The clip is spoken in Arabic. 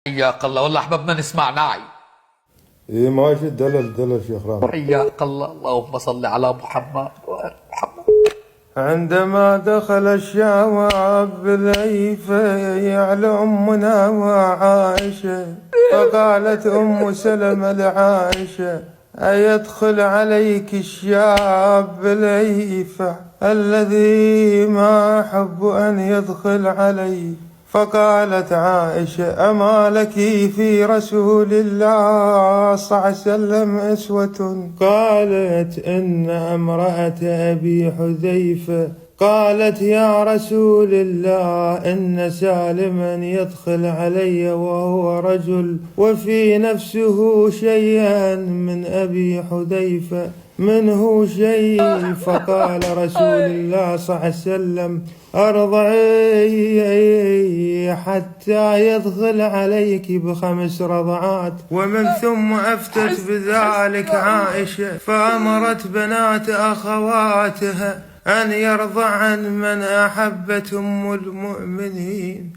حياك الله، والله احببنا نسمع ناعي. ايه ماشي، دلل شيخ رامي. حياك الله، اللهم صل على محمد وآل محمد. عندما دخل الشام بليفه على أمنا وعائشة، فقالت أم سلمة لعائشة: أيدخل عليك الشاب بليفة الذي ما أحب أن يدخل علي؟ فقالت عائشة: أما لك في رسول الله صلى الله عليه وسلم أسوة؟ قالت: إن امرأة أبي حذيفة قالت: يا رسول الله، إن سالما يدخل علي وهو رجل وفي نفسه شيئا من أبي حذيفة منه شيء. فقال رسول الله صلى الله عليه وسلم: أرضعي حتى يدخل عليك ب5 رضعات. ومن ثم أفتت بذلك عائشة، فأمرت بنات أخواتها أن يرضعن من أحبت أم المؤمنين.